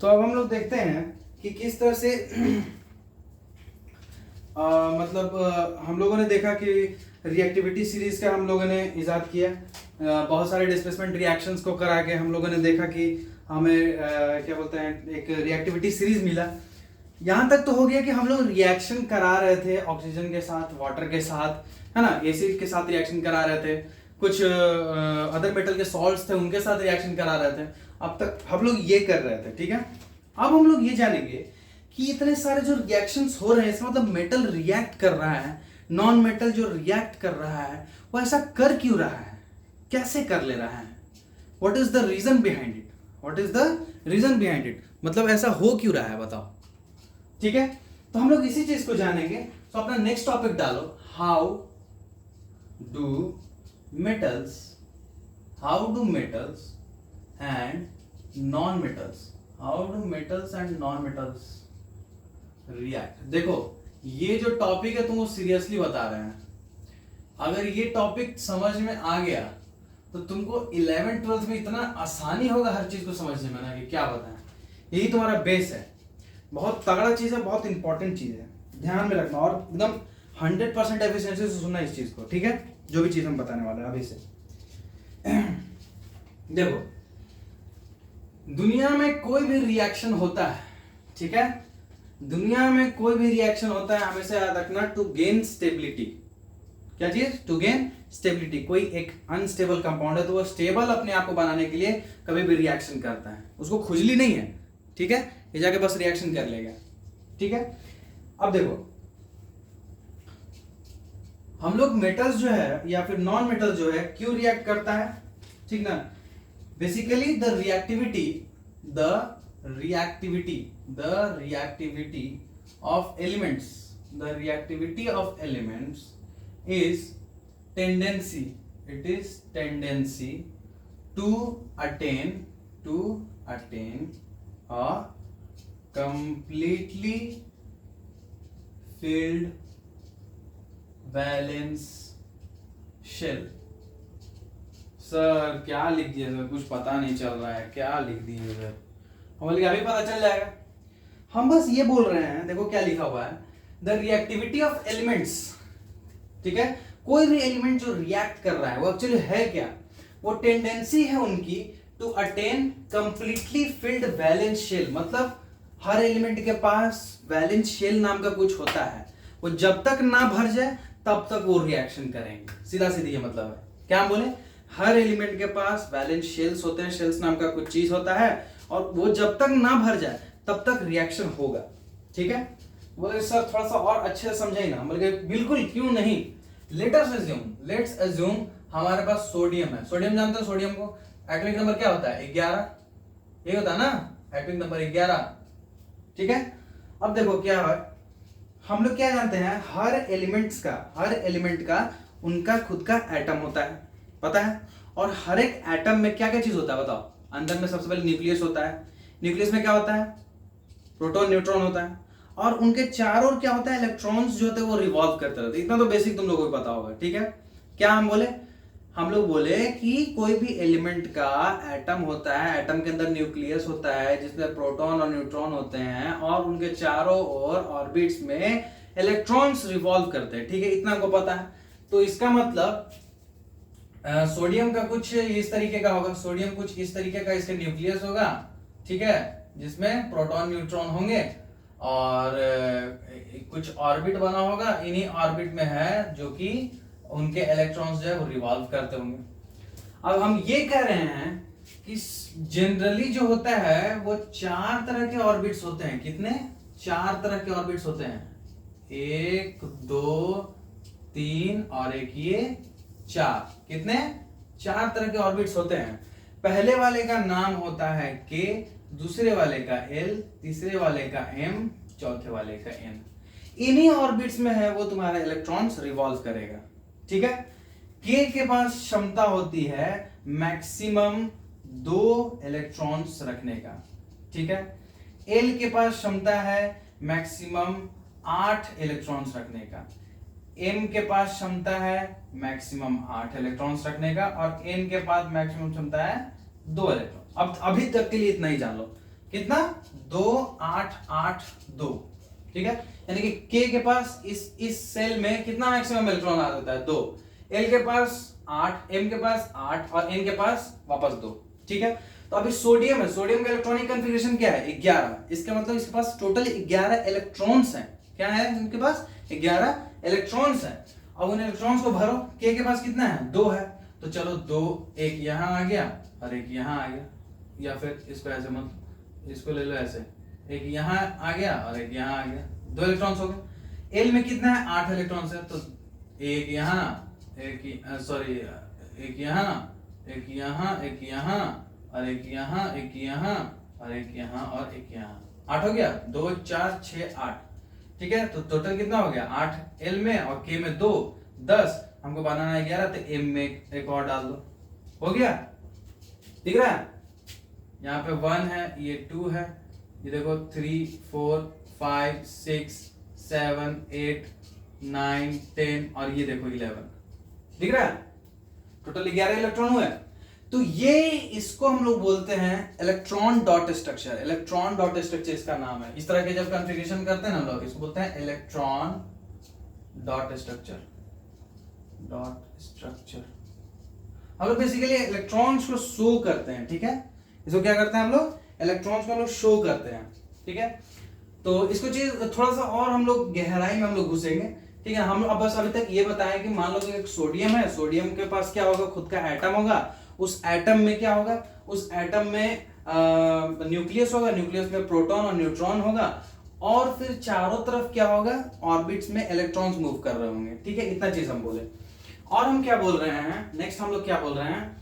तो अब हम लोग देखते हैं कि किस तरह से हम लोगों ने देखा कि रिएक्टिविटी सीरीज का हम लोगों ने इजाद किया। बहुत सारे डिस्प्लेसमेंट रिएक्शंस को करा के हम लोगों ने देखा कि हमें क्या बोलते हैं एक रिएक्टिविटी सीरीज मिला। यहाँ तक तो हो गया कि हम लोग रिएक्शन करा रहे थे ऑक्सीजन के साथ, वाटर के साथ, है ना, एसिड के साथ रिएक्शन करा रहे थे, कुछ अदर मेटल के सॉल्ट्स थे उनके साथ रिएक्शन करा रहे थे। अब तक हम लोग ये कर रहे थे, ठीक है। अब हम लोग ये जानेंगे कि इतने सारे जो रिएक्शंस हो रहे हैं इसका मतलब मेटल रिएक्ट कर रहा है, नॉन मेटल जो रिएक्ट कर रहा है वो ऐसा कर क्यों रहा है, कैसे कर ले रहा है, what is the reason behind it, what is the reason behind it, मतलब ऐसा हो क्यों रहा है बताओ, ठीक है। तो हम लोग इसी चीज को जानेंगे। तो अपना नेक्स्ट टॉपिक डालो, how do metals and non metals react. देखो ये जो टॉपिक है तुम वो सीरियसली बता रहे हैं। अगर ये टॉपिक समझ में आ गया तो तुमको 11th 12th में इतना आसानी होगा हर चीज को समझने में ना कि क्या बताएं। यही तुम्हारा बेस है, बहुत तगड़ा चीज है, बहुत इंपॉर्टेंट चीज है, ध्यान में रखना और एकदम 100% एफिशिएंसी से सुनना इस चीज को, ठीक है, जो भी चीज हम बताने वाले हैं अभी से। देखो दुनिया में कोई भी रिएक्शन होता है, ठीक है, दुनिया में कोई भी रिएक्शन होता है हमेशा याद रखना टू गेन स्टेबिलिटी। क्या चीज? To gain stability. कोई एक अनस्टेबल कंपाउंड है तो वो स्टेबल अपने आप को बनाने के लिए कभी भी रिएक्शन करता है, उसको खुजली नहीं है, ठीक है, ये जाके बस रिएक्शन कर लेगा, ठीक है। अब देखो हम लोग मेटल्स जो है या फिर नॉन मेटल जो है क्यों रिएक्ट करता है, ठीक ना। Basically the reactivity of elements is tendency to attain a completely filled valence shell। Sir क्या लिख दिया सर, कुछ पता नहीं चल रहा है, क्या लिख दिए सर, हम बोले अभी पता चल जाएगा। हम बस ये बोल रहे हैं, देखो क्या लिखा हुआ है, द रिएक्टिविटी ऑफ एलिमेंट्स, ठीक है, कोई भी एलिमेंट जो रिएक्ट कर रहा है वो एक्चुअली है क्या, वो टेंडेंसी है उनकी to attain completely filled valence shell. मतलब हर एलिमेंट के पास वैलेंस शेल नाम का कुछ होता है, वो जब तक ना भर जाए तब तक वो रिएक्शन करेंगे, सीधा सीधी ये मतलब है। क्या हम बोले, हर एलिमेंट के पास वैलेंस शेल्स होते हैं, शेल्स नाम का कुछ चीज होता है और वो जब तक ना भर जाए तब तक रिएक्शन होगा, ठीक है। बोले सर थोड़ा सा और अच्छे से समझाइए ना, बोले बिल्कुल क्यों नहीं। लेट्स अज्यूम हमारे पास सोडियम है, सोडियम जानते हो, सोडियम को एटॉमिक नंबर क्या होता है 11, ये होता है ना एटॉमिक नंबर 11, ठीक है। अब देखो क्या है, हम लोग क्या जानते हैं, हर एलिमेंट का उनका खुद का एटम होता है, पता है, और हर एक एटम में क्या क्या चीज होता है बताओ। अंदर में सबसे पहले न्यूक्लियस होता है, न्यूक्लियस में क्या होता है, प्रोटॉन न्यूट्रॉन होता है, और उनके चारों ओर क्या होता है, इलेक्ट्रॉन्स जो होते हैं वो रिवॉल्व करते रहते हैं। इतना तो बेसिक तुम लोगों को पता होगा, ठीक है। क्या हम लोग बोले कि कोई भी एलिमेंट का एटम होता है, एटम के अंदर न्यूक्लियस होता है जिसमें प्रोटॉन और न्यूट्रॉन होते हैं और उनके चारों ओर ऑर्बिट्स में इलेक्ट्रॉन्स रिवॉल्व करते हैं, ठीक है, इतना हमको पता है। तो इसका मतलब सोडियम का कुछ इस तरीके का होगा, सोडियम कुछ इस तरीके का इसका न्यूक्लियस होगा, ठीक है, जिसमें प्रोटॉन न्यूट्रॉन होंगे और कुछ ऑर्बिट बना होगा, इन्हीं ऑर्बिट में है जो कि उनके इलेक्ट्रॉन्स जो है वो रिवॉल्व करते होंगे। अब हम ये कह रहे हैं कि जनरली जो होता है वो 4 तरह के ऑर्बिट्स होते हैं। कितने? 4 तरह के ऑर्बिट्स होते हैं, 1 2 3 और एक ये 4। कितने? 4 तरह के ऑर्बिट्स होते हैं। पहले वाले का नाम होता है K, दूसरे वाले का L, तीसरे वाले का M, चौथे वाले का N। इन्हीं ऑर्बिट्स में है वो तुम्हारा इलेक्ट्रॉन्स रिवॉल्व करेगा, ठीक है। K के पास क्षमता होती है मैक्सिमम 2 इलेक्ट्रॉन्स रखने का, ठीक है। L के पास क्षमता है मैक्सिमम 8 इलेक्ट्रॉन्स रखने का, M के पास क्षमता है मैक्सिमम 8 इलेक्ट्रॉन्स रखने का और N के पास मैक्सिमम क्षमता है 2 इलेक्ट्रॉन। अब अभी तक के लिए इतना ही जान लो, कितना 2 8 8 2, ठीक है। यानी कि K के पास इस सेल में कितना मैक्सिमम इलेक्ट्रॉन आ जाता है 2, L के पास 8, M के पास 8 और N के पास वापस 2, ठीक है। तो अभी सोडियम है, सोडियम का इलेक्ट्रॉनिक कॉन्फ़िगरेशन क्या है 11, इसका मतलब इसके पास टोटल 11 इलेक्ट्रॉन्स हैं। क्या है इनके पास 11 इलेक्ट्रॉन्स हैं। अब उन इलेक्ट्रॉन्स को भरो, K के पास कितना है 2 है, तो चलो 2 एक यहां आ गया और एक यहां आ गया, या फिर इसको ऐसे मत, इसको ले लो ऐसे, एक यहां आ गया और एक यहां आ गया, 2 इलेक्ट्रॉन्स हो गए। L में कितना है 8 इलेक्ट्रॉन्स है, तो एक यहां एक सॉरी एक यहां एक यहां एक यहां और एक यहां एक यहां और एक यहां और एक यहां, 8 हो गया, 2 4 6 8, ठीक है। तो टोटल कितना हो गया 8 L में और K में 2 10, हमको बनाना है 11, तो M में एक और डाल दो, हो गया, दिख रहा है। यहाँ पे 1 है, ये 2 है, ये देखो 3 4 5 6 7 8 9 10 और ये देखो 11, दिख रहा है। टोटल 11 इलेक्ट्रॉन हुए। तो ये इसको हम लोग बोलते हैं electron dot structure. Electron dot structure इसका नाम है। इस तरह के जब कॉन्फ़िगरेशन करते हैं ना हम लोग, इसको बोलते हैं electron dot structure. Dot structure हम लोग बेसिकली इलेक्ट्रॉन्स को शो करते हैं, ठीक है। इसको क्या करते हैं हम लोग, इलेक्ट्रॉन्स को हम लोग शो करते हैं, ठीक है। तो इसको चीज थोड़ा सा और हम लोग गहराई में हम लोग घुसेंगे, ठीक है। हम अब बस अभी तक ये बताएं कि मान लो कि एक सोडियम है, सोडियम के पास क्या होगा, खुद का एटम होगा। उस एटम में क्या होगा, उस एटम में न्यूक्लियस होगा, न्यूक्लियस में प्रोटॉन और न्यूट्रॉन होगा, और फिर चारों तरफ क्या होगा, ऑर्बिट्स में इलेक्ट्रॉन्स मूव कर रहे होंगे, ठीक है। इतना चीज हम बोले। और हम क्या बोल रहे हैं नेक्स्ट, हम लोग क्या बोल रहे हैं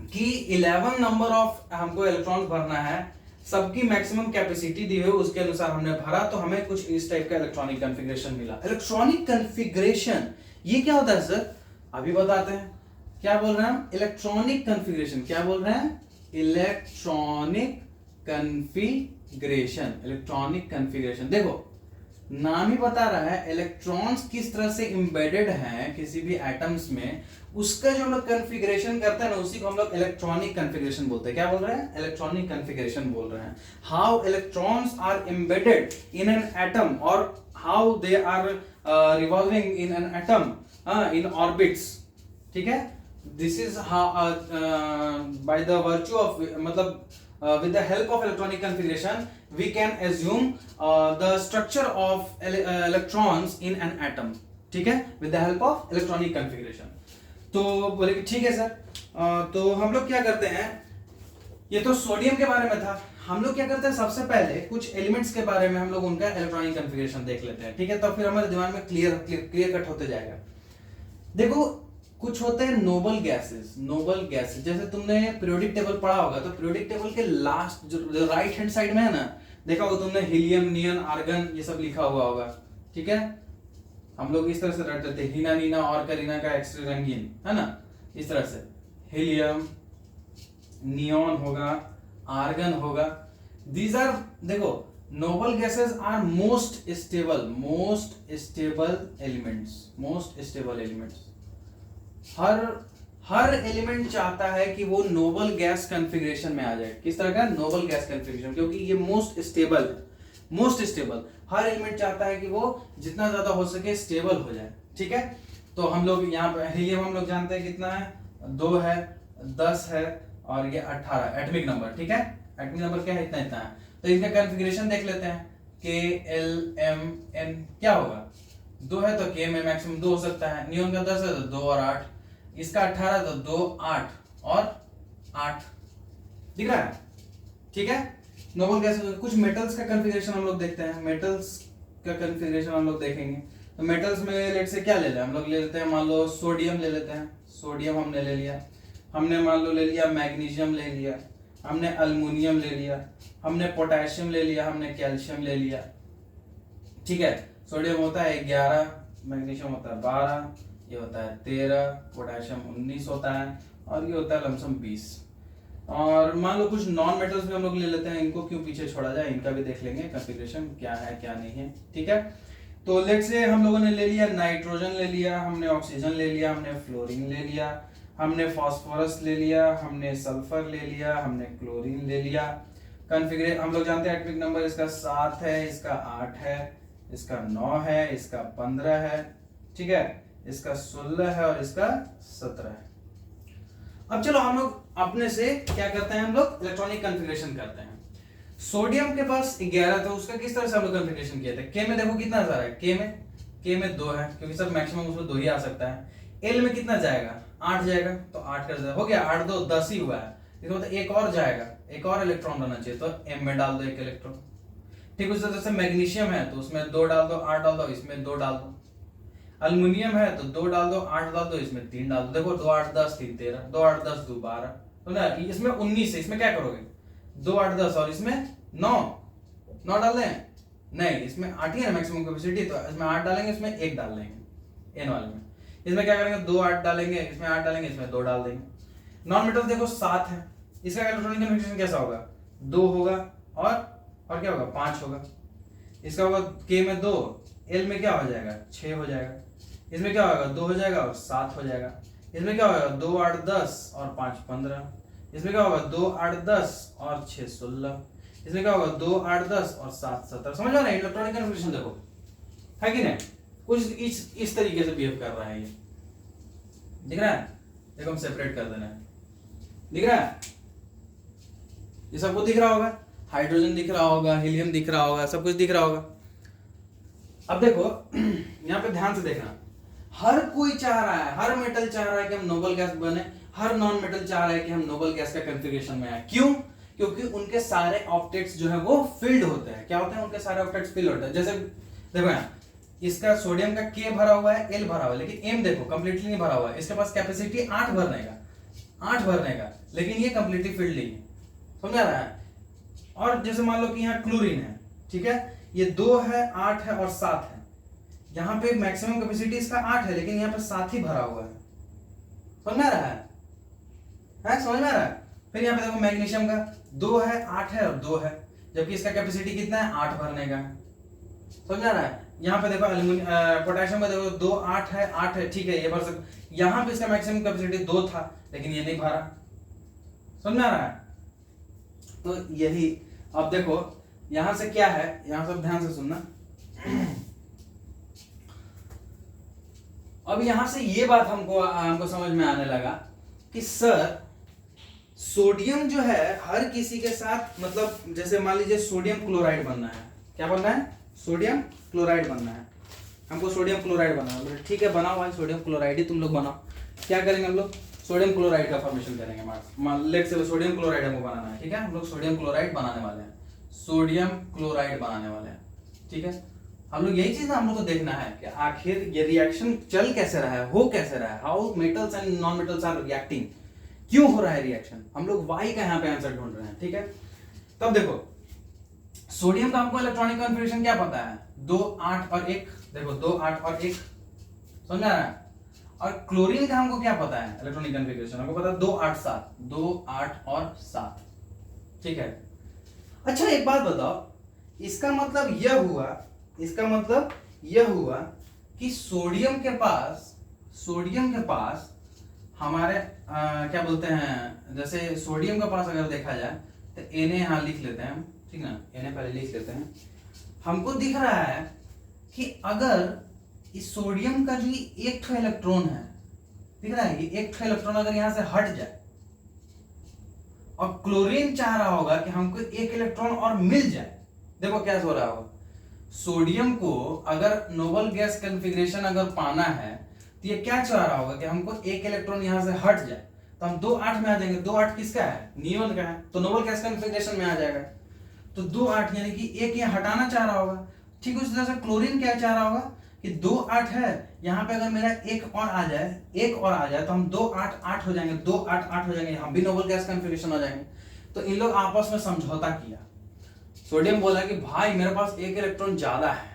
कि 11 नंबर ऑफ हमको इलेक्ट्रॉन्स भरना है, सबकी मैक्सिमम कैपेसिटी दी हुई, उसके अनुसार हमने भरा, तो हमें कुछ इस टाइप का इलेक्ट्रॉनिक कॉन्फ़िगरेशन मिला। इलेक्ट्रॉनिक कॉन्फ़िगरेशन ये क्या होता है सर, अभी बताते हैं। क्या बोल रहे हैं हम, इलेक्ट्रॉनिक कॉन्फ़िगरेशन। क्या बोल रहे हैं, इलेक्ट्रॉनिक कॉन्फ़िगरेशन। इलेक्ट्रॉनिक कॉन्फ़िगरेशन देखो नाम ही बता रहा है, इलेक्ट्रॉन्स किस तरह से एम्बेडेड हैं किसी भी एटम्स में, उसका जो हम लोग कॉन्फ़िगरेशन करते हैं ना, उसी को हम लोग इलेक्ट्रॉनिक कॉन्फ़िगरेशन बोलते हैं। क्या बोल रहे हैं, इलेक्ट्रॉनिक कॉन्फ़िगरेशन बोल रहे हैं। How electrons are embedded in an atom और how they are revolving in an atom in orbits, ठीक है। This is by the virtue of, मतलब with the help of electronic configuration we can assume the structure of electrons in an atom, ठीक है, with the help of electronic configuration। तो बोले कि ठीक है सर, तो हम लोग क्या करते हैं, ये तो सोडियम के बारे में था। हम लोग क्या करते हैं, सबसे पहले कुछ एलिमेंट्स के बारे में हम लोग उनका इलेक्ट्रॉनिक कॉन्फ़िगरेशन देख लेते हैं, ठीक है। तो फिर हमारे दिमाग में क्लियर कट होते जाएगा। देखो कुछ होते हैं नोबल गैसेस। नोबल गैसेस जैसे तुमने पीरियोडिक टेबल पढ़ा होगा, तो पीरियोडिक टेबल के लास्ट जो राइट हैंड साइड में है ना, देखा होगा तुमने, हीलियम, नियन, आर्गन, ये सब लिखा हुआ होगा, ठीक है। हम लोग इस तरह से रट देते हैं, हीना, नीना और करीना का एक्स रंगीन, है ना, इस तरह से। हीलियम, नियॉन होगा, आर्गन होगा, दीज आर, देखो noble gases are most stable elements. हर एलिमेंट चाहता है कि वो नोबल गैस कॉन्फ़िगरेशन में आ जाए। किस तरह का, नोबल गैस कॉन्फ़िगरेशन, क्योंकि ये मोस्ट स्टेबल। हर एलिमेंट चाहता है कि वो जितना ज्यादा हो सके स्टेबल हो जाए, ठीक है। तो हम लोग यहाँ पे हीलियम हम लोग जानते हैं कितना है, 2 है, 10 है और ये 18 एटॉमिक नंबर, ठीक है। एटॉमिक नंबर क्या है, इतना है। तो इनका कॉन्फ़िगरेशन देख लेते हैं, KLMN क्या होगा, 2 है तो K में मैक्सिमम 2 हो सकता है। नियॉन का 10 है तो 2 और 8, इसका 18 तो 2 8 और 8, दिख रहा है, ठीक है। Noble gases. कुछ मेटल्स का कॉन्फ़िगरेशन हम लोग देखते हैं, मेटल्स का कॉन्फ़िगरेशन हम लोग देखेंगे। तो मेटल्स में लेट से क्या ले लें, हम लोग ले लेते हैं, मान लो सोडियम ले लेते हैं। सोडियम हमने ले लिया, हमने मान लो ले लिया मैग्नीशियम ले लिया, हमने अल्युमिनियम ले लिया, हमने पोटेशियम ले लिया, हमने कैल्शियम ले लिया, ठीक है। सोडियम होता है 11, मैग्नीशियम होता है 12, ये होता है 13, पोटेशियम 19 होता है और ये होता है लमसम 20। और मान लो कुछ नॉन मेटल्स भी हम लोग ले लेते हैं, इनको क्यों पीछे छोड़ा जाए, इनका भी देख लेंगे कॉन्फ़िगरेशन क्या है क्या नहीं है, ठीक है। तो लेट से हम लोगों ने ले लिया नाइट्रोजन ले लिया, हमने ऑक्सीजन ले लिया, हमने फ्लोरीन ले लिया, हमने फास्फोरस ले लिया, हमने सल्फर ले लिया, हमने क्लोरीन ले लिया, कॉन्फ़िगरेशन हम लोग जानते हैं एटॉमिक नंबर इसका 7 है, इसका 8 है, इसका 9 है, इसका 15 है, ठीक है, इसका 16 है और इसका 17 है। अब चलो हम लोग अपने से क्या करते हैं, हम लोग इलेक्ट्रॉनिक कॉन्फ़िगरेशन करते हैं। सोडियम के पास 11 था, उसका किस तरह से हम लोग कॉन्फ़िगरेशन किया था। के में देखो कितना सारा है, के में 2 है क्योंकि सर मैक्सिमम उसमें 2 ही आ सकता है। एल में कितना जाएगा, 8 जाएगा, तो 8 कर हो गया, 8 2 10 ही हुआ है। इसका मतलब एक और जाएगा, एक और इलेक्ट्रॉन रहना चाहिए, तो एम में डाल दो 1 इलेक्ट्रॉन। ठीक उसी तरह से मैग्नीशियम है तो उसमें 2 डाल दो, 8 डाल दो, इसमें 2 डाल दो। अल्युमिनियम है तो 2 डाल दो, 8 डाल दो, इसमें 3 डाल दो। देखो 2 8 10 3 13, 2 8 10 2 12, तो ना इसमें 19 है, इसमें क्या करोगे 2 8 10 और इसमें 9 डाल दें, नहीं इसमें 8 ही है मैक्सिमम कैपेसिटी, तो इसमें 8 डालेंगे, इसमें 1 डाल देंगे एन वाले में। इसमें क्या करेंगे 2 8 डालेंगे, इसमें 8 डालेंगे, इसमें 2 डाल देंगे। नॉन मेटल देखो 7 है, इसका इलेक्ट्रॉनिक कन्फिग्रेशन कैसा होगा, 2 होगा और क्या होगा 5 होगा। इसका होगा के में 2, एल में क्या हो जाएगा 6 हो जाएगा। इसमें क्या होगा 2 हो जाएगा और 7 हो जाएगा। इसमें क्या होगा 2 8 10 और 5 15। इसमें क्या होगा 2 8 10 और 6 16। इसमें क्या होगा 2 8 10 और 7 17। समझ रहे हैं इलेक्ट्रॉनिक कन्फिग्रेशन देखो है कि नहीं, कुछ इस तरीके से बिहेव कर रहा है। ये दिख रहा है, देखो हम सेपरेट कर देना है, दिख रहा है, ये सबको दिख रहा होगा, हाइड्रोजन दिख रहा होगा, हीलियम दिख रहा होगा, सब कुछ दिख रहा होगा। अब देखो यहाँ पे ध्यान से देखना, हर कोई चाह रहा है, हर मेटल चाह रहा है कि हम नोबल गैस बने, हर नॉन मेटल चाह रहा है कि हम नोबल गैस का कॉन्फ़िगरेशन में आए। क्यों? क्योंकि उनके सारे ऑक्टेट्स जो है वो फिल्ड होते हैं। क्या होते हैं उनके सारे ऑक्टेट्स फिल्ड होते हैं। जैसे देखो यहाँ इसका सोडियम का के भरा हुआ है, एल भरा हुआ है, लेकिन एम देखो कंप्लीटली नहीं भरा हुआ है। इसके पास कैपेसिटी 8 भरने का, लेकिन ये कंप्लीटली फिल्ड नहीं है। समझा रहा है। और जैसे मान लो कि यहाँ क्लोरीन है, ठीक है, ये 2 है 8 है और 7 है। यहाँ पे मैक्सिमम कैपेसिटी इसका 8 है, लेकिन यहाँ पे 7 ही भरा हुआ है। समझ में आ रहा है? समझ में आ रहा है। फिर यहाँ पे देखो मैग्नीशियम का 2 है 8 है और 2 है, जबकि इसका कैपेसिटी कितना है 8 भरने का है। समझ आ रहा है। यहाँ पे देखो पोटेशियम में देखो 2 8 है, ठीक है ये भर सकते। यहाँ पे इसका मैक्सिमम कैपेसिटी 2 था, लेकिन ये नहीं भरा। समझ में आ रहा है। तो यही अब देखो यहां से क्या है, यहां सब ध्यान से सुनना। अब यहां से ये बात हमको समझ में आने लगा कि सर सोडियम जो है हर किसी के साथ, मतलब जैसे मान लीजिए सोडियम क्लोराइड बनना है। क्या बनना है? सोडियम क्लोराइड बनना है। हमको सोडियम क्लोराइड बनाना है। ठीक है बनाओ भाई, सोडियम क्लोराइड ही तुम लोग बनाओ। क्या करेंगे हम लोग? सोडियम क्लोराइड का फॉर्मेशन करेंगे। लेट से सोडियम क्लोराइड हमको बनाना है, ठीक है। हम लोग सोडियम क्लोराइड बनाने वाले हैं, सोडियम क्लोराइड बनाने वाले हैं, ठीक है। हम लोग यही चीज हम लोग को देखना है कि आखिर ये रिएक्शन चल कैसे रहा है, हो कैसे रहा है, how metals and non metals are reacting, क्यों हो रहा है रिएक्शन। हम लोग वाई का यहाँ पे आंसर ढूंढ रहे हैं, ठीक है। तब देखो सोडियम का हमको इलेक्ट्रॉनिक कॉन्फ़िगरेशन क्या पता है, 2 8 और 1। देखो 2 8 और 1, समझ आ रहा है। और क्लोरीन का हमको क्या पता है इलेक्ट्रॉनिक कॉन्फ़िगरेशन, हमको पता है 2 8 7, 2 8 और 7, ठीक है। अच्छा एक बात बताओ, इसका मतलब यह हुआ कि सोडियम के पास हमारे क्या बोलते हैं, जैसे सोडियम के पास अगर देखा जाए तो Na यहां लिख लेते हैं, ठीक ना, Na पहले लिख लेते हैं। हमको दिख रहा है कि अगर इस सोडियम का जो एक ठो इलेक्ट्रॉन है, दिख रहा है, ये एक ठो इलेक्ट्रॉन अगर यहां से हट जाए और क्लोरीन चाह रहा होगा कि हमको एक इलेक्ट्रॉन और मिल जाए, देखो क्या हो रहा होगा। सोडियम को अगर नोबल गैस कॉन्फ़िगरेशन अगर पाना है तो ये क्या चाह रहा होगा कि हमको एक इलेक्ट्रॉन यहां से हट जाए, तो हम 2 8 में आ जाएंगे। 2 8 किसका है? नियोन का है, तो नोबल गैस कॉन्फ़िगरेशन में आ जाएगा। तो 2 8 यानी कि एक यहां हटाना चाह रहा होगा। ठीक उसी तरह से क्लोरीन क्या चाह रहा होगा कि 2 8 है, यहाँ पे अगर मेरा एक और आ जाए तो हम 2 8 8 हो जाएंगे, 2 8 8 हो जाएंगे, हम भी नोबल गैस कॉन्फ़िगरेशन हो जाएंगे। तो इन लोग आपस में समझौता किया। सोडियम बोला कि भाई मेरे पास एक इलेक्ट्रॉन ज्यादा है,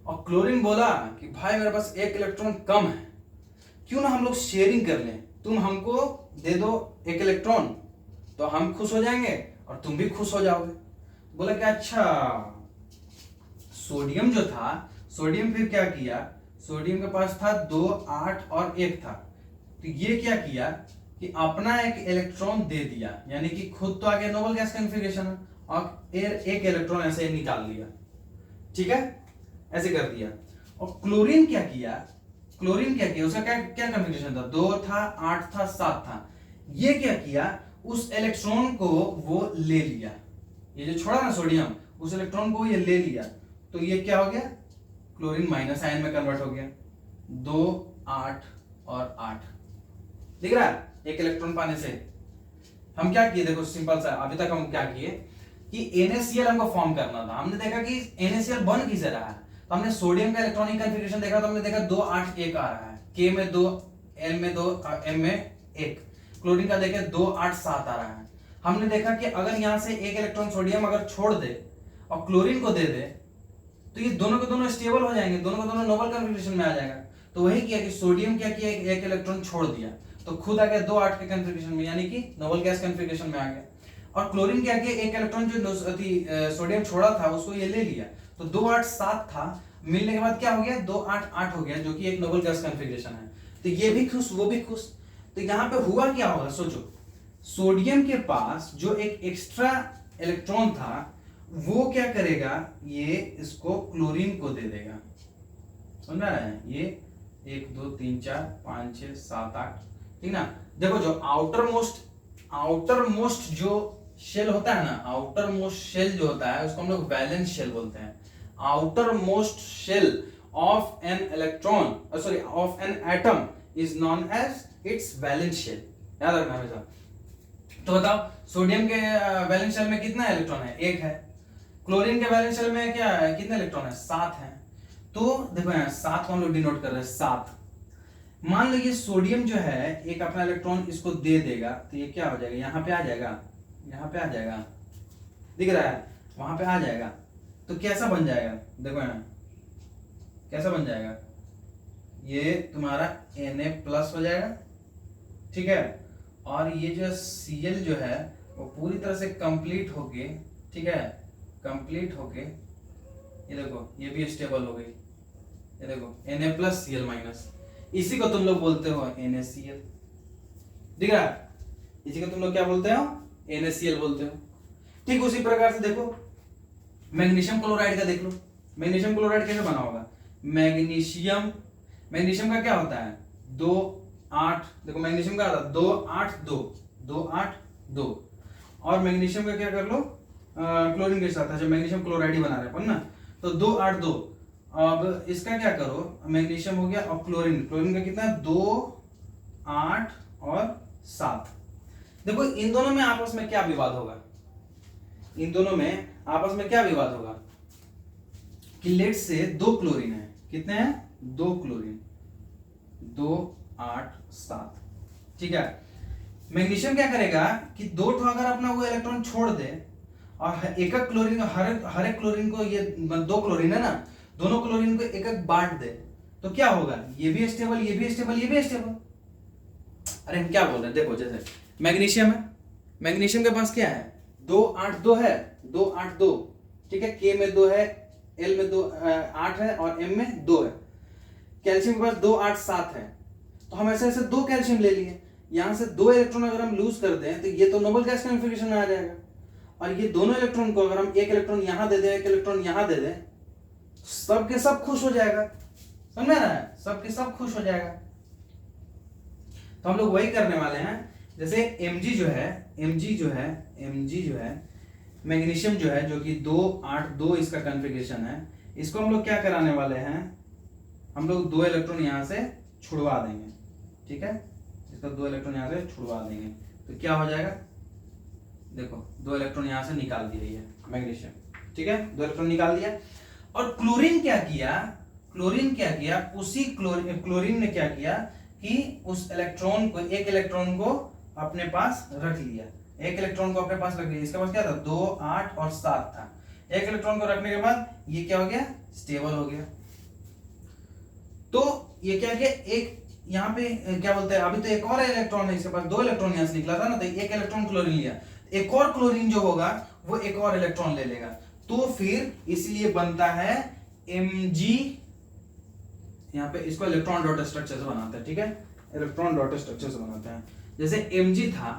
और क्लोरीन बोला कि भाई मेरे पास एक इलेक्ट्रॉन कम है, क्यों ना हम लोग शेयरिंग कर लें, तुम हमको दे दो एक इलेक्ट्रॉन तो हम खुश हो जाएंगे और तुम भी खुश हो जाओगे। बोला कि अच्छा। सोडियम जो था, सोडियम फिर क्या किया, सोडियम के पास था 2 8 और 1 था, तो ये क्या किया, कि अपना एक इलेक्ट्रॉन दे दिया, यानी कि खुद तो आगे नोबल गैस कॉन्फ़िगरेशन है और एक इलेक्ट्रॉन ऐसे निकाल लिया, ठीक है, ऐसे कर दिया। और क्लोरीन क्या किया, उसका क्या क्या कॉन्फ़िगरेशन था, 2 था, 8 था, 7 था। ये क्या किया, उस इलेक्ट्रॉन को वो ले लिया, ये जो छोड़ा ना सोडियम, उस इलेक्ट्रॉन को ये ले लिया, तो ये क्या हो गया, क्लोरीन माइनस आयन में कन्वर्ट हो गया। 2 8 और 8 दिख रहा है। एक इलेक्ट्रॉन पाने से हम क्या किए, देखो सिंपल सा, अभी तक हम क्या किए कि NaCl हमको फॉर्म करना था। हमने देखा कि NaCl बन किसे रहा है, तो हमने सोडियम का इलेक्ट्रॉनिक कॉन्फ़िगरेशन देखा, तो हमने देखा 2 8 1 आ रहा है, K में 2, L में 2, M में 1। क्लोरीन का देखे 2 8 7 आ रहा है। हमने देखा कि अगर यहां से एक इलेक्ट्रॉन सोडियम अगर छोड़ दे और क्लोरीन को दे दे, तो ये दोनों के दोनों स्टेबल हो जाएंगे, दोनों के दोनों नोबल कॉन्फ़िगरेशन में आ जाएगा। तो वही किया कि सोडियम क्या किया, एक इलेक्ट्रॉन छोड़ दिया, तो खुद आ गया 2 8 के कॉन्फ़िगरेशन में, यानी कि नोबल गैस कॉन्फ़िगरेशन में आ गया। और क्लोरीन क्या किया, एक इलेक्ट्रॉन जो सोडियम छोड़ा था उसको ये ले लिया, तो 2 8 7 था, मिलने के बाद क्या हो गया, 2 8 8 हो गया, जो कि एक नोबल गैस कॉन्फ़िगरेशन है। तो ये भी खुश, वो भी खुश। तो यहां पे हुआ क्या होगा, सोचो, सोडियम के पास जो एक एक्स्ट्रा इलेक्ट्रॉन था वो क्या करेगा, ये इसको क्लोरीन को दे देगा, समझ रहा है, ये 1 2 3 4 5 6 7 8, ठीक ना। देखो जो आउटर मोस्ट जो शेल होता है ना, आउटर मोस्ट शेल जो होता है उसको हम लोग वैलेंस शेल बोलते हैं। Outer most shell of an electron, sorry, of an atom is known as its valence shell, याद रखना हमेशा। तो बताओ सोडियम के वैलेंस शेल में कितना इलेक्ट्रॉन है, 1 है। क्लोरीन के वैलेंस शेल में क्या है, कितने इलेक्ट्रॉन है, 7 है। तो देखो यहाँ 7 को हम लोग डिनोट कर रहे हैं, 7। मान लीजिए सोडियम जो है एक अपना इलेक्ट्रॉन इसको दे देगा, तो ये क्या हो जाएगा, यहाँ पे आ जाएगा, यहाँ पे आ जाएगा, दिख रहा है, वहां पे आ जाएगा। तो कैसा बन जाएगा, देखो यहाँ कैसा बन जाएगा, ये तुम्हारा Na+ हो जाएगा, ठीक है। और ये जो Cl जो है वो पूरी तरह से कंप्लीट होके, ठीक है, कंप्लीट होके, ये देखो ये भी स्टेबल हो गई, ये देखो Na+Cl-, इसी को तुम लोग बोलते हो NaCl, दिख रहा है, इसी को तुम लोग क्या बोलते हो, NaCl बोलते हो। ठीक उसी प्रकार से देखो मैग्नीशियम क्लोराइड का देख लो, मैग्नीशियम क्लोराइड कैसे बना होगा, मैग्नीशियम का क्या होता है, 2 8, देखो मैग्नीशियम का आता है 2 8 2 2 8 2, और मैग्नीशियम का क्या कर लो, क्लोरीन के साथ, अच्छा मैग्नीशियम क्लोराइड ही बना रहे हैं ना, तो 2 8 2। अब इसका क्या करो, मैग्नीशियम हो गया, और क्लोरीन का कितना, 2 8 और 7। देखो इन दोनों में आपस में क्या विवाद होगा, इन दोनों में आपस में क्या विवाद होगा कि लेट से 2 क्लोरीन है, कितने हैं, 2 क्लोरीन, 2 8 7, ठीक है। मैग्नीशियम क्या करेगा कि 2 ठो अगर अपना वो इलेक्ट्रॉन छोड़ दे और एक एक क्लोरीन, हर एक क्लोरीन को, ये 2 क्लोरीन है ना, दोनों क्लोरीन को एक एक बांट दे, तो क्या होगा, ये भी स्टेबल, ये भी स्टेबल, ये भी स्टेबल। अरे हम क्या बोल रहे हैं, देखो जैसे मैग्नीशियम है, मैग्नीशियम के पास क्या है, 2 8 2 है, 2 8 2, ठीक है, K में 2 है, L में 2 8 है, और M में 2 है। कैल्शियम के पास 2 8 7 है, तो हम ऐसे ऐसे 2 कैल्शियम ले लिए, यहां से 2 इलेक्ट्रॉन अगर हम लूज कर दें तो ये तो नोबल गैस कॉन्फ़िगरेशन में आ जाएगा। और ये दोनों इलेक्ट्रॉन को अगर हम एक इलेक्ट्रॉन यहां दे दें, एक इलेक्ट्रॉन यहां दे दें, सब के सब खुश हो जाएगा, समझ रहा है, सब के सब खुश हो जाएगा। तो हम लोग वही करने वाले हैं, जैसे Mg जो है मैग्नीशियम जो है, जो कि 2 8 2 इसका कॉन्फ़िगरेशन है, इसको हम लोग क्या कराने वाले हैं, हम लोग 2 इलेक्ट्रॉन यहां से छुड़वा देंगे, ठीक है, इसका 2 इलेक्ट्रॉन यहां से छुड़वा देंगे, तो क्या हो जाएगा, देखो 2 इलेक्ट्रॉन यहां से निकाल दिए है मैग्नीशियम, ठीक है, 2 इलेक्ट्रॉन निकाल दिया। और क्लोरीन क्या किया, उसी क्लोरीन ने क्या किया कि उस इलेक्ट्रॉन को, एक इलेक्ट्रॉन को अपने पास रख लिया, एक इलेक्ट्रॉन को अपने पास रख लिया, इसके पास क्या था, 2 8 और 7 था। एक इलेक्ट्रॉन को रखने के बाद ये क्या हो गया, स्टेबल हो गया। तो ये क्या किया, एक यहाँ पे क्या बोलते हैं, अभी तो एक और इलेक्ट्रॉन है, इसके पास 2 इलेक्ट्रॉन यहां से निकला था ना, तो एक इलेक्ट्रॉन क्लोरीन लिया, एक और क्लोरीन जो होगा वो एक और इलेक्ट्रॉन ले लेगा, तो फिर इसलिए बनता है Mg, यहाँ पे इसको इलेक्ट्रॉन डॉट स्ट्रक्चर से बनाते हैं, ठीक है, इलेक्ट्रॉन डॉट स्ट्रक्चर से बनाते हैं। जैसे Mg था,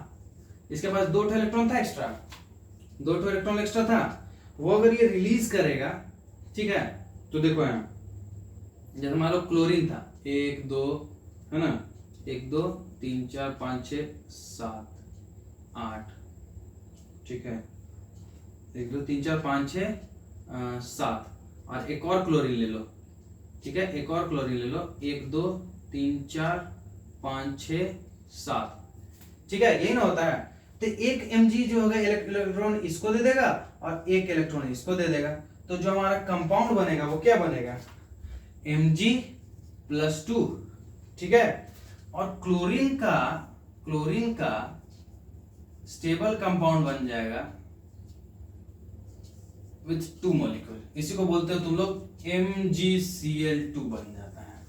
इसके पास 2 इलेक्ट्रॉन था एक्स्ट्रा, 2 इलेक्ट्रॉन एक्स्ट्रा था, वो अगर ये रिलीज करेगा, ठीक है, तो देखो यहाँ जैसे मान लो क्लोरीन था 1 2 है ना, 1 2 3 4 5 6 7 8, ठीक है, 1 2 3 4 5 6 7, और एक और क्लोरीन ले लो, ठीक है, एक और क्लोरीन ले लो, 1 2 3 4 5 6 7, ठीक है, यही ना होता है। तो एक Mg जो होगा इलेक्ट्रॉन इसको दे देगा और एक इलेक्ट्रॉन इसको दे देगा, तो जो हमारा कंपाउंड बनेगा वो क्या बनेगा, Mg+2, ठीक है। और क्लोरीन का स्टेबल कंपाउंड बन जाएगा विथ 2 मॉलिक्यूल, इसी को बोलते हो तुम लोग MgCl2 बन जाता है,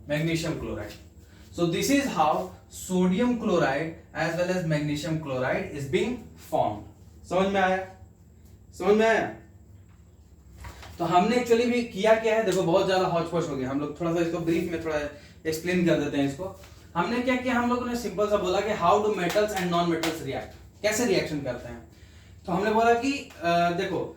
magnesium chloride. So this is how sodium chloride as well as magnesium chloride is being formed. समझ में आया? समझ में आया? तो हमने एक्चुअली भी किया क्या है, देखो बहुत ज्यादा हौच पौच हो गया, हम लोग थोड़ा सा इसको ब्रीफ में थोड़ा एक्सप्लेन कर देते हैं इसको। हमने क्या किया, हम लोगों ने सिंपल सा बोला कि how do metals and non metals react, कैसे रिएक्शन करते हैं। तो हमने बोला कि देखो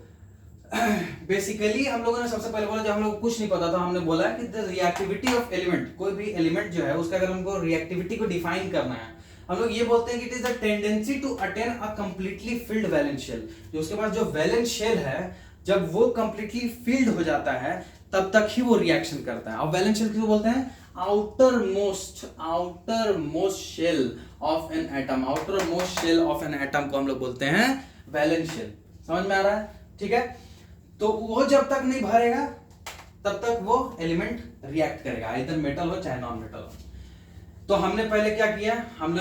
बेसिकली हम लोगों ने सबसे पहले बोला, जब हम लोग को कुछ नहीं पता था, हमने बोला कि द रिएक्टिविटी ऑफ एलिमेंट, कोई भी एलिमेंट जो है उसका अगर हमको रिएक्टिविटी को डिफाइन करना है, हम लोग ये बोलते हैं कि it is the tendency to attain a completely filled valence shell. जो उसके पास जो वैलेंस शेल है, जब वो कंप्लीटली फिल्ड हो जाता है तब तक ही वो रिएक्शन करता है। अब वैलेंस शेल किसको बोलते हैं, outer most shell of an atom, outer most shell of an atom को हम लोग बोलते हैं वैलेंस शेल। समझ में आ रहा है? ठीक है, तो वो जब तक नहीं भरेगा तब तक वो एलिमेंट रिएक्ट करेगा, इधर मेटल हो चाहे नॉन मेटल हो। तो हमने पहले क्या किया, हम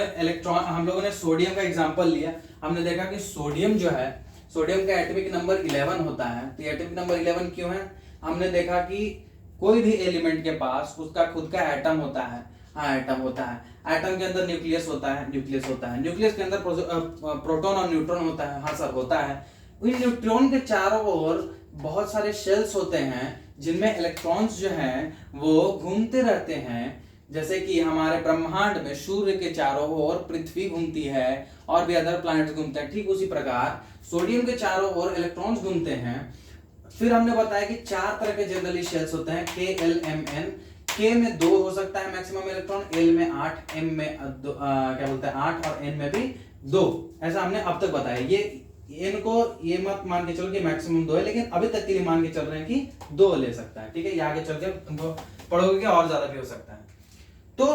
लोगों ने सोडियम का एग्जांपल लिया। हमने देखा कि सोडियम जो है, सोडियम का एटॉमिक नंबर 11 होता है। तो एटॉमिक नंबर 11 क्यों है, हमने देखा कि कोई भी एलिमेंट के पास उसका खुद का एटम होता है। हाँ, एटम होता है, एटम के अंदर न्यूक्लियस होता है, न्यूक्लियस के अंदर प्रोटॉन और न्यूट्रॉन होता है। हाँ सर, होता है। इन न्यूट्रॉन के चारों ओर बहुत सारे शेल्स होते हैं जिनमें इलेक्ट्रॉन्स जो हैं वो घूमते रहते हैं। जैसे कि हमारे ब्रह्मांड में सूर्य के चारों ओर पृथ्वी घूमती है और भी अदर प्लैनेट्स घूमते हैं, ठीक उसी प्रकार सोडियम के चारों ओर इलेक्ट्रॉन्स घूमते हैं। फिर हमने बताया कि 4 तरह के जनरली शेल्स होते हैं, K, L, M, N। K में 2 हो सकता है मैक्सिमम इलेक्ट्रॉन, L में 8, M में क्या बोलते हैं 8 और N में भी 2। ऐसा हमने अब तक बताया। ये N को ये मत मान के चलो कि मैक्सिमम 2 है, लेकिन अभी तक के लिए मान के चल रहे हैं कि 2 ले सकता है। ठीक है, ये आगे चल के तुमको पढ़ोगे कि और ज्यादा भी हो सकता है। तो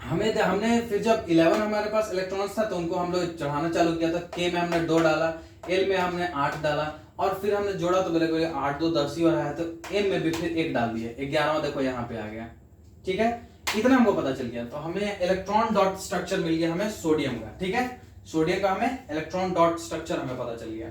हमने फिर जब 11 हमारे पास इलेक्ट्रॉन्स था तो उनको हम लोग चढ़ाना चालू किया था। K में हमने 2 डाला, L में हमने 8 डाला और फिर हमने जोड़ा तो बोले 8 2 10 ही हो रहा है, तो M में भी फिर 1 डाल दिए, 11वां देखो यहाँ पे आ गया। ठीक है, इतना हमको पता चल गया। तो हमें इलेक्ट्रॉन डॉट स्ट्रक्चर मिल गया हमें सोडियम का। ठीक है, सोडियम का हमें इलेक्ट्रॉन डॉट स्ट्रक्चर हमें पता चल गया।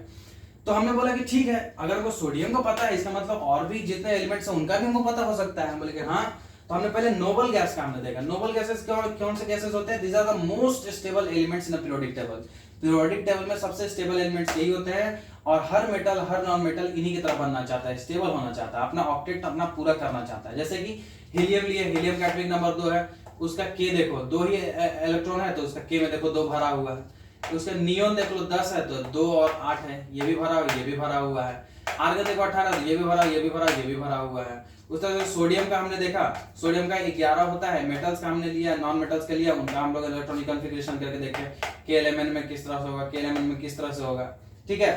तो हमने बोला कि ठीक है, अगर वो सोडियम को पता है, इसका मतलब और भी जितने एलिमेंट्स हैं उनका भी हमको पता हो सकता है। हम बोले कि हाँ। तो हमने पहले नोबल गैस का हमने देखा। नोबल गैसेस कौन से गैसेस होते हैं, these are the most stable elements in the periodic table. Periodic table में सबसे स्टेबल एलिमेंट्स यही होते हैं और हर मेटल, हर नॉन मेटल इन्हीं की तरह बनना चाहता है, स्टेबल होना चाहता है, अपना ऑक्टेट अपना पूरा करना चाहता है। जैसे कि हीलियम लिए, हीलियम का एटॉमिक नंबर 2 है, उसका K देखो 2 ही इलेक्ट्रॉन है तो उसका K में देखो 2 भरा हुआ है। तो उसका नियोन देख लो 10 है तो 2 और 8 है, ये भी भरा हुआ, ये भी भरा हुआ है। आर्गन देखो 18, ये भी भरा, ये भी भरा, ये भी भरा हुआ है। उस तरह से सोडियम का हमने देखा, सोडियम का 11 होता है। मेटल्स का हमने लिया, नॉन मेटल्स का लिया, उनका हम लोग इलेक्ट्रॉनिक कॉन्फ़िगरेशन करके देखे KLMN में किस तरह से होगा, KLMN में किस तरह से होगा। ठीक है,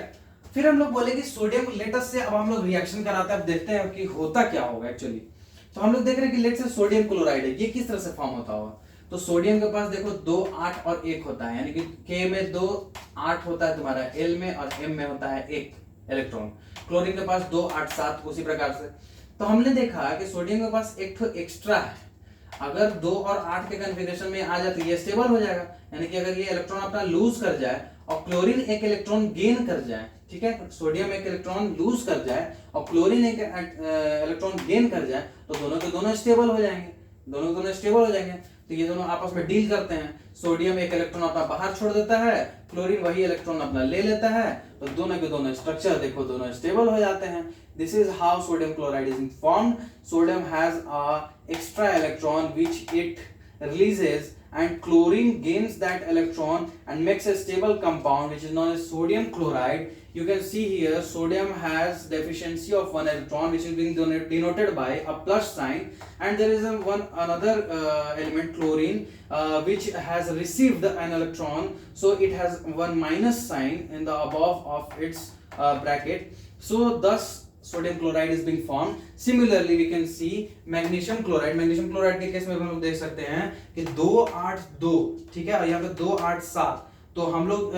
फिर हम लोग बोले कि सोडियम लेटस से अब हम लोग रिएक्शन कराते हैं, अब देखते हैं कि होता क्या होगा एक्चुअली। तो हम लोग देख रहे हैं कि लेट से सोडियम क्लोराइड है, ये किस तरह से फॉर्म होता होगा। तो सोडियम के पास देखो 2 8 और 1 होता है, यानी कि K में 2 8 होता है तुम्हारा, L में और M में होता है 1 इलेक्ट्रॉन। क्लोरीन के पास 2 8 7 उसी प्रकार से। तो हमने देखा कि सोडियम के पास एक तो एक्स्ट्रा है, अगर 2 और 8 के कॉन्फ़िगरेशन में आ जाती है ये स्टेबल हो जाएगा। यानी कि अगर ये इलेक्ट्रॉन अपना लूज कर जाए और क्लोरीन एक इलेक्ट्रॉन गेन कर जाए, ठीक है, सोडियम एक इलेक्ट्रॉन लूज कर जाए और क्लोरीन एक इलेक्ट्रॉन गेन कर जाए, तो दोनों के दोनों स्टेबल हो जाएंगे, दोनों के दोनों स्टेबल हो जाएंगे। तो ये दोनों आपस में डील करते हैं। सोडियम एक इलेक्ट्रॉन अपना बाहर छोड़ देता है, क्लोरीन वही इलेक्ट्रॉन अपना ले लेता है, तो दोनों के दोनों स्ट्रक्चर देखो दोनों स्टेबल हो जाते हैं। This is how sodium chloride is formed. Sodium has a extra electron which it releases and chlorine gains that electron and makes a stable compound which is known as sodium chloride. You can see here sodium has deficiency of one electron which is being denoted by a plus sign, and there is another element chlorine which has received an electron, so it has one minus sign in the above of its bracket. So thus sodium chloride is being form. Similarly we can see magnesium chloride. Magnesium chloride के case में हम लोग देख सकते हैं कि 282, ठीक है, और यहाँ पे 287. तो हम लोग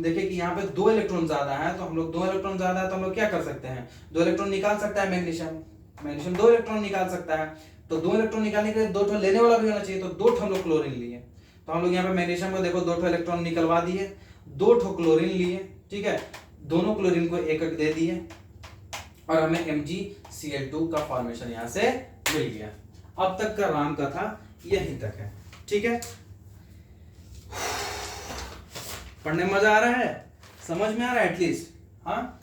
देखें कि यहाँ पे 2 इलेक्ट्रॉन ज्यादा है, तो हम लोग 2 इलेक्ट्रॉन ज्यादा है तो हम लोग क्या कर सकते हैं, 2 इलेक्ट्रॉन निकाल सकता है मैग्नीशियम 2 इलेक्ट्रॉन निकाल सकता है. तो 2 इलेक्ट्रॉन निकालने के लिए 2 ठो लेने वाला भी होना चाहिए, तो 2 ठो हम लोग क्लोरीन लिए. तो हम लोग यहाँ पे मैग्नीशियम को देखो 2 ठो इलेक्ट्रॉन निकलवा दिए, 2 ठो क्लोरीन लिए, ठीक है, दोनों क्लोरीन को एक एक दे दिए और हमें MgCl2 का फॉर्मेशन यहां से मिल गया. अब तक का राम कथा यहीं तक है, ठीक है. पढ़ने में मजा आ रहा है, समझ में आ रहा है एटलीस्ट, हाँ.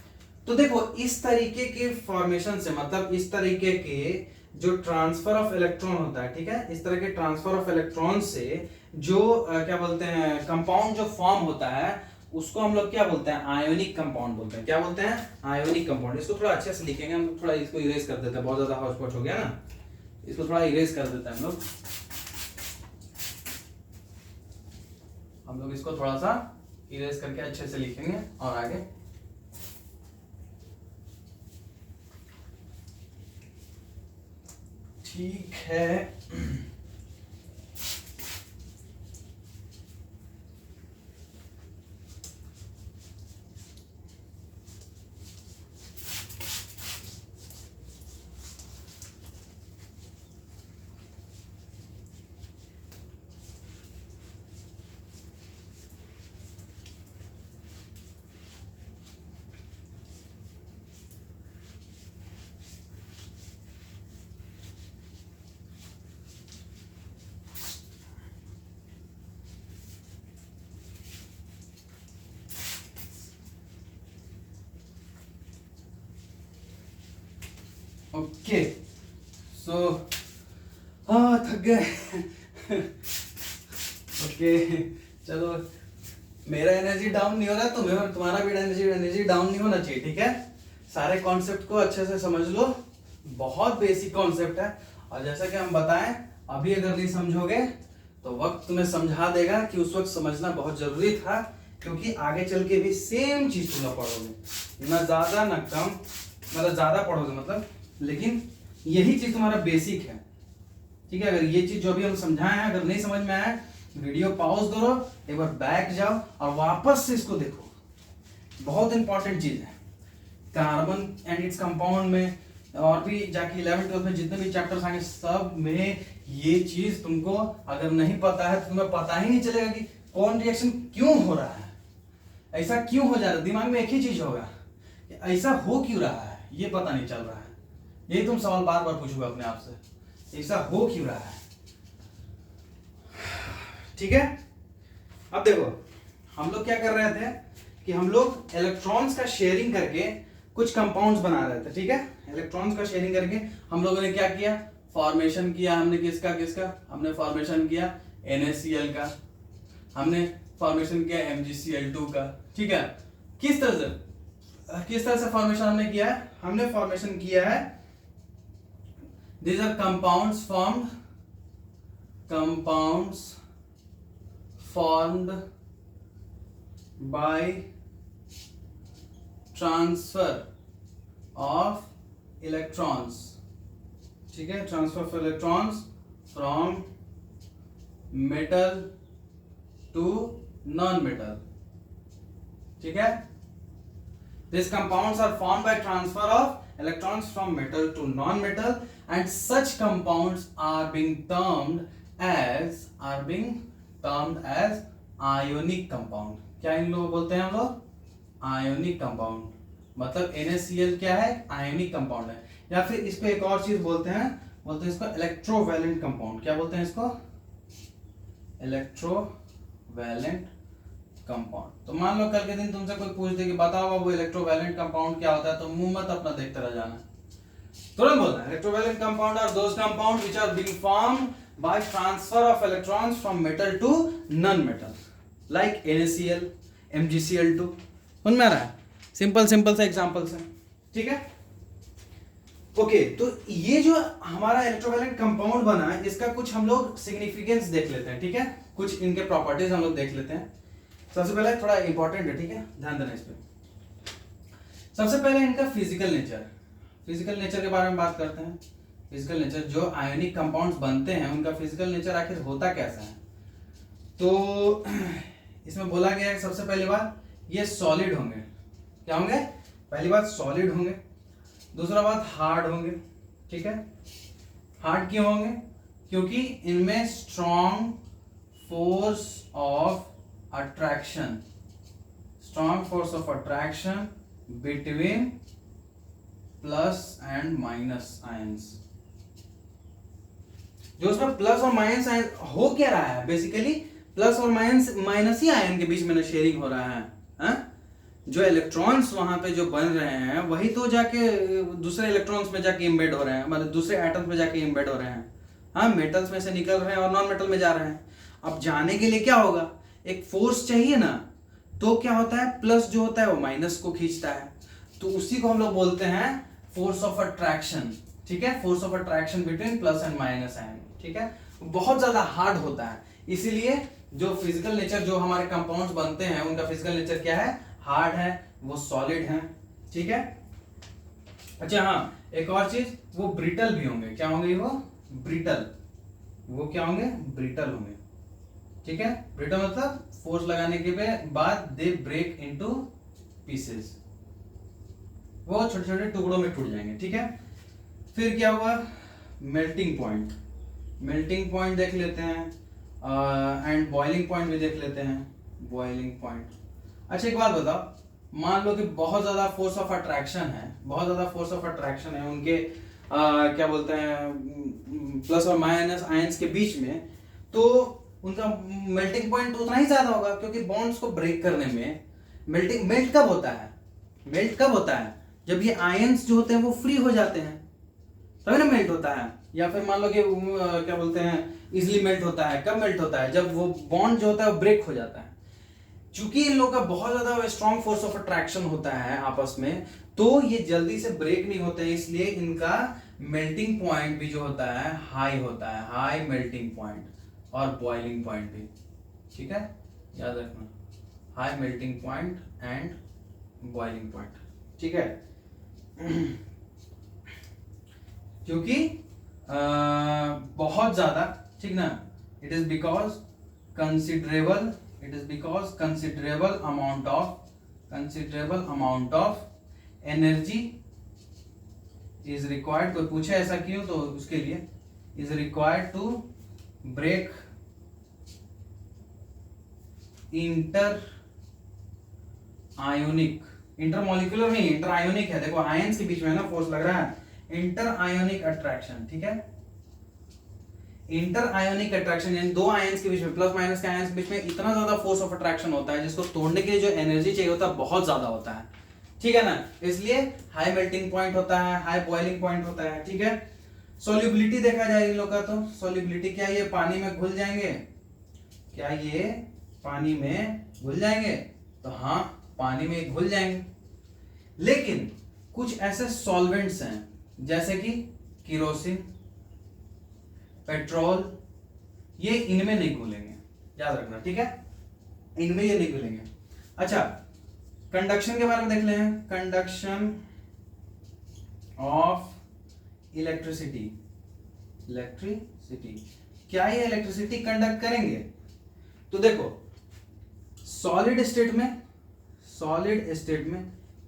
तो देखो इस तरीके के फॉर्मेशन से, मतलब इस तरीके के जो ट्रांसफर ऑफ इलेक्ट्रॉन होता है, ठीक है, इस तरह के ट्रांसफर ऑफ इलेक्ट्रॉन से जो क्या बोलते हैं कंपाउंड जो फॉर्म होता है उसको हम लोग क्या बोलते हैं, आयोनिक कंपाउंड बोलते हैं. क्या बोलते हैं, आयोनिक कंपाउंड. इसको थोड़ा अच्छे से लिखेंगे हम, थोड़ा इसको इरेज कर देते हैं, बहुत ज्यादा हॉट हो गया ना, इसको थोड़ा इरेज कर देते हैं हम लोग इसको थोड़ा सा इरेज करके अच्छे से लिखेंगे और आगे ठीक है. ओके सो थक गए. ओके चलो, मेरा एनर्जी डाउन नहीं हो रहा, तुम्हारा भी एनर्जी डाउन नहीं होना चाहिए, ठीक है. सारे कॉन्सेप्ट को अच्छे से समझ लो, बहुत बेसिक कॉन्सेप्ट है. और जैसा कि हम बताएं, अभी अगर नहीं समझोगे तो वक्त तुम्हें समझा देगा कि उस वक्त समझना बहुत जरूरी था, क्योंकि आगे चल के भी सेम चीज तुम पढ़ोगे, ना ज्यादा ना कम, मतलब ज्यादा पढ़ोगे मतलब, लेकिन यही चीज तुम्हारा बेसिक है, ठीक है. अगर ये चीज जो भी हम समझाए हैं अगर नहीं समझ में आया, वीडियो पॉज करो, एक बार बैक जाओ और वापस से इसको देखो. बहुत इंपॉर्टेंट चीज है. कार्बन एंड इट्स कंपाउंड में और भी जाके 11th-12th में जितने भी चैप्टर्स आएंगे सब में ये चीज तुमको अगर नहीं पता है तो तुम्हें पता ही नहीं चलेगा कि कौन रिएक्शन क्यों हो रहा है, ऐसा क्यों हो जा रहा है. दिमाग में एक ही चीज होगा कि ऐसा हो क्यों रहा है, ये पता नहीं चल रहा है. यही तुम सवाल बार बार पूछोगे अपने आप से, ऐसा हो क्यों रहा है, ठीक है. अब देखो हम लोग क्या कर रहे थे कि हम लोग इलेक्ट्रॉन्स का शेयरिंग करके कुछ कंपाउंड्स बना रहे थे, ठीक है. इलेक्ट्रॉन्स का शेयरिंग करके हम लोगों ने क्या किया, फॉर्मेशन किया. हमने किसका हमने फॉर्मेशन किया NaCl का, हमने फॉर्मेशन किया MgCl2 का, ठीक है. किस तरह से फॉर्मेशन हमने किया है, हमने फॉर्मेशन किया है, these are compounds formed by transfer of electrons, ठीक है, transfer of electrons from metal to non metal, ठीक है. These compounds are formed by transfer of electrons from metal to non-metal, and such compounds are being termed as ionic compound. क्या इन लोग बोलते हैं हम लोग, आयोनिक कंपाउंड. मतलब NaCl क्या है, आयोनिक कंपाउंड है. या फिर इसको एक और चीज बोलते हैं इसको इलेक्ट्रोवैलेंट कंपाउंड. क्या बोलते हैं इसको, इलेक्ट्रोवैलेंट कंपाउंड. तो मान लो कल के दिन तुमसे कोई पूछ दे कि बताओ बाबू इलेक्ट्रोवैलेंट कंपाउंड क्या होता है, तो मुंह मत अपना देखते रह जाना, तुरंत बोलना electrovalent compound are those compound which are being formed by transfer of electrons from metal to non-metal like NaCl, MgCl2। समझ में आ रहा है? सिंपल सिंपल सा एग्जांपल्स हैं, ठीक है। ओके, तो ये जो हमारा इलेक्ट्रोवैलेंट कंपाउंड बना है इसका कुछ हम लोग सिग्निफिकेंस देख लेते हैं, ठीक है। कुछ इनके प्रॉपर्टीज हम लोग देख लेते हैं। सबसे पहले थोड़ा इंपॉर्टेंट है, ठीक है, ध्यान देना इस पे। सबसे पहले इनका फिजिकल नेचर, फिजिकल नेचर के बारे में बात करते हैं। फिजिकल नेचर, जो आयोनिक कंपाउंड्स बनते हैं उनका फिजिकल नेचर आखिर होता कैसा है। तो इसमें बोला गया है सबसे पहली बात ये सॉलिड होंगे। क्या होंगे? पहली बात सॉलिड होंगे, दूसरा बात हार्ड होंगे, ठीक है। हार्ड क्यों होंगे? क्योंकि इनमें strong force of attraction, strong force of attraction between plus and minus ions. जो उसमें प्लस और माइनस आयन हो क्या रहा है, बेसिकली प्लस और माइनस ही आयन के बीच में शेयरिंग हो रहा है, हा? जो इलेक्ट्रॉन्स वहां पे जो बन रहे हैं वही तो जाके दूसरे इलेक्ट्रॉन्स में जाके इम्बेड हो रहे हैं, मतलब दूसरे एटम्स में जाके इम्बेड हो रहे हैं। हाँ, मेटल्स में से निकल रहे हैं और नॉन मेटल में जा रहे हैं। अब जाने के लिए क्या होगा, एक फोर्स चाहिए ना, तो क्या होता है, प्लस जो होता है वो माइनस को खींचता है, तो उसी को हम लोग बोलते हैं फोर्स ऑफ अट्रैक्शन, ठीक है। Force of attraction between plus and minus ion, ठीक है। बहुत ज्यादा हार्ड होता है, इसीलिए जो फिजिकल नेचर जो हमारे कंपाउंड्स बनते हैं उनका फिजिकल नेचर क्या है, हार्ड है, वो सॉलिड है, ठीक है। अच्छा हाँ, एक और चीज, वो ब्रिटल भी होंगे। क्या होंगे वो? ब्रिटल। वो क्या होंगे? ब्रिटल होंगे, ठीक है। ब्रिटल मतलब फोर्स लगाने के बाद दे ब्रेक इनटू पीसेस, वो छोटे छोटे टुकड़ों में टूट जाएंगे, ठीक है। फिर क्या हुआ, मेल्टिंग पॉइंट। मेल्टिंग पॉइंट देख लेते हैं एंड बॉइलिंग पॉइंट भी देख लेते हैं। बॉइलिंग पॉइंट, अच्छा एक बात बताओ, मान लो कि बहुत ज्यादा फोर्स ऑफ अट्रैक्शन है, बहुत ज्यादा फोर्स ऑफ अट्रैक्शन है उनके क्या बोलते हैं प्लस और माइनस आयंस के बीच में, तो उनका मेल्टिंग पॉइंट उतना ही ज्यादा होगा, क्योंकि बॉन्ड्स को ब्रेक करने में मेल्ट कब होता है, मेल्ट कब होता है, जब ये आयंस जो होते हैं वो फ्री हो जाते हैं, तभी ना मेल्ट होता है। या फिर मान लो कि क्या बोलते हैं इजिली मेल्ट होता है, कब मेल्ट होता है, जब वो बॉन्ड जो होता है वो ब्रेक हो जाता है। चूंकि इन लोगों का बहुत ज्यादा स्ट्रॉन्ग फोर्स ऑफ अट्रैक्शन होता है आपस में, तो ये जल्दी से ब्रेक नहीं होते हैं, इसलिए इनका मेल्टिंग पॉइंट भी जो होता है हाई होता है, हाई मेल्टिंग पॉइंट, और बॉइलिंग पॉइंट भी, ठीक है, याद रखना, high melting point and boiling point, ठीक है। क्योंकि बहुत ज्यादा, ठीक ना, it is because considerable amount of energy is required। कोई पूछे ऐसा क्यों, तो उसके लिए is required to break intermolecular नहीं, इंटर आयोनिक है, देखो आयंस के बीच में ना फोर्स लग रहा है, इंटर आयोनिक अट्रैक्शन, ठीक है। इंटर आयोनिक अट्रैक्शन यानी दो आयंस के बीच में, प्लस माइनस के आयंस के बीच में इतना ज्यादा फोर्स ऑफ अट्रैक्शन होता है जिसको तोड़ने के लिए जो एनर्जी चाहिए होता है बहुत ज्यादा होता है, ठीक है ना, इसलिए हाई मेल्टिंग पॉइंट होता है, हाई बॉइलिंग पॉइंट होता है, ठीक है। सोल्यूबिलिटी देखा जाए इन लोग का, तो सोल्यूबिलिटी, क्या ये पानी में घुल जाएंगे, क्या ये पानी में घुल जाएंगे, तो हाँ पानी में घुल जाएंगे, लेकिन कुछ ऐसे सॉल्वेंट्स हैं जैसे कि केरोसिन, पेट्रोल, ये इनमें नहीं घुलेंगे, याद रखना, ठीक है, इनमें ये नहीं घुलेंगे। अच्छा, कंडक्शन के बारे में देख लें, कंडक्शन ऑफ इलेक्ट्रिसिटी, क्या ये इलेक्ट्रिसिटी कंडक्ट करेंगे, तो देखो सॉलिड स्टेट में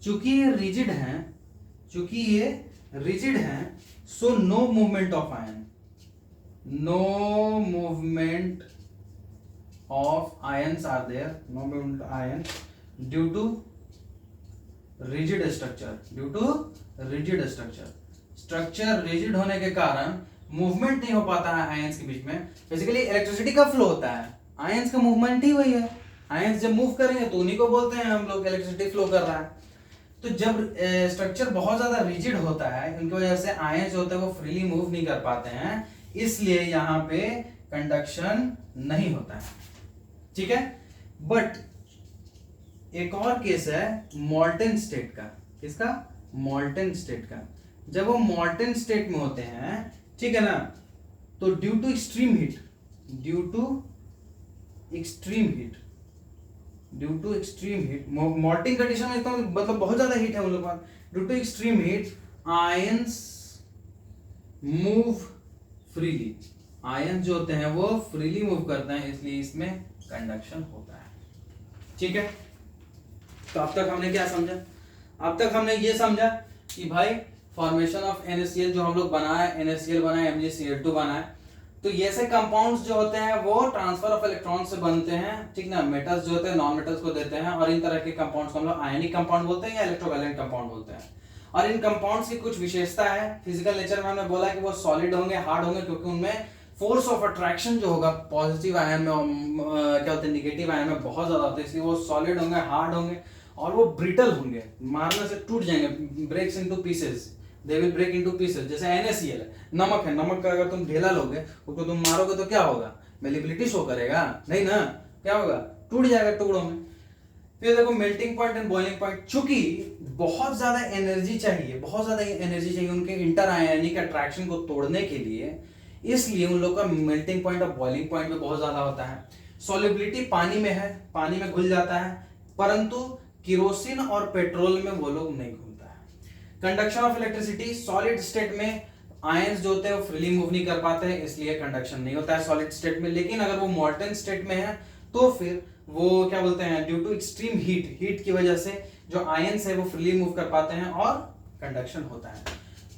चूंकि ये रिजिड हैं, so no movement of ion, no movement of ions are there, no movement of ion due to rigid structure, structure rigid होने के कारण मूवमेंट नहीं हो पाता है आयंस के बीच में। बेसिकली इलेक्ट्रिसिटी का फ्लो होता है, आयंस का मूवमेंट ही वही है, आयंस जब मूव करेंगे तो उन्हीं को बोलते हैं हम लोग इलेक्ट्रिसिटी फ्लो कर रहा है। तो जब स्ट्रक्चर बहुत ज्यादा रिजिड होता है, इनकी वजह से आयंस जो होते हैं वो फ्रीली मूव नहीं कर पाते हैं, इसलिए यहां पे कंडक्शन नहीं होता है, ठीक है। बट एक और केस है मॉल्टन स्टेट का, किसका? मॉल्टन स्टेट का। जब वो मॉल्टन स्टेट में होते हैं, ठीक है ना, तो due to extreme heat, due to extreme heat, due to extreme heat, melting condition में तो मतलब बहुत ज्यादा हीट है उन लोगों का, due to extreme heat ions move freely, ion जो होते हैं वो फ्रीली मूव करते हैं, इसलिए इसमें कंडक्शन होता है, ठीक है। तो अब तक हमने क्या समझा? अब तक हमने ये समझा कि भाई फॉर्मेशन ऑफ NaCl जो हम लोग बनाए, NaCl बनाए, MgCl2 बनाए, तो ये ऐसे कंपाउंड्स जो होते हैं वो ट्रांसफर ऑफ इलेक्ट्रॉन से बनते हैं, ठीक ना। मेटल्स जो होते हैं नॉन मेटल्स को देते हैं, और इन तरह के कंपाउंड्स को हम लोग आयनिक कंपाउंड बोलते हैं या इलेक्ट्रोवैलेंट कंपाउंड बोलते हैं। और इन कंपाउंड्स की कुछ विशेषता है, फिजिकल नेचर में हमने बोला कि वो सॉलिड होंगे, हार्ड होंगे, क्योंकि उनमें फोर्स ऑफ अट्रैक्शन जो होगा पॉजिटिव आयन में क्या होता है, निगेटिव आयन में बहुत ज्यादा होता है, इसलिए वो सॉलिड होंगे, हार्ड होंगे, और वो ब्रिटल होंगे, मारने से टूट जाएंगे, breaks into pieces, they will break into pieces. जैसे NaCl है, नमक है, नमक का अगर तुम ढेला लोगे, उसको तुम मारोगे तो क्या होगा? मेलिबिलिटी शो करेगा? नहीं ना, क्या होगा? टूट जाएगा टुकड़ों में। फिर देखो melting point and boiling point, चूंकि बहुत ज्यादा एनर्जी चाहिए, बहुत ज्यादा एनर्जी चाहिए उनके इंटर आयनिक अट्रैक्शन को तोड़ने के लिए, इसलिए उन लोग का मेल्टिंग पॉइंट और बॉइलिंग पॉइंट भी बहुत ज्यादा होता है। सॉल्युबिलिटी पानी में है, पानी में घुल जाता है, परंतु किरोसिन और पेट्रोल में वो लोग नहीं घुलता है। Conduction of electricity, solid state में आयंस जो होते हैं वो फ्रीली मूव नहीं कर पाते हैं, इसलिए कंडक्शन नहीं होता है सॉलिड स्टेट में। लेकिन अगर वो मॉल्टन स्टेट में है तो फिर वो क्या बोलते हैं, due to extreme heat, heat की वजह से जो आयंस है वो फ्रीली मूव कर पाते हैं और कंडक्शन होता है।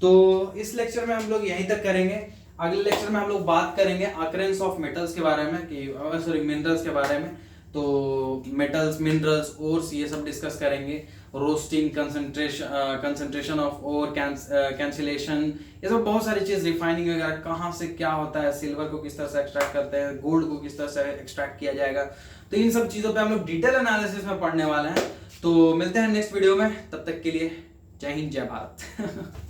तो इस लेक्चर में हम लोग यहीं तक करेंगे। अगले लेक्चर में हम लोग बात करेंगे अकरेंस ऑफ मेटल्स के बारे में, कि सॉरी मिनरल्स के बारे में। तो मेटल्स, मिनरल्स, ओर्स, ये सब डिस्कस करेंगे। Roasting, concentration of ore, cancellation, ये सब बहुत सारी चीज, रिफाइनिंग वगैरह, कहाँ से क्या होता है, सिल्वर को किस तरह से एक्सट्रैक्ट करते हैं, गोल्ड को किस तरह से एक्सट्रैक्ट किया जाएगा, तो इन सब चीजों पे हम लोग डिटेल एनालिसिस में पढ़ने वाले हैं। तो मिलते हैं नेक्स्ट वीडियो में, तब तक के लिए जय हिंद, जय भारत।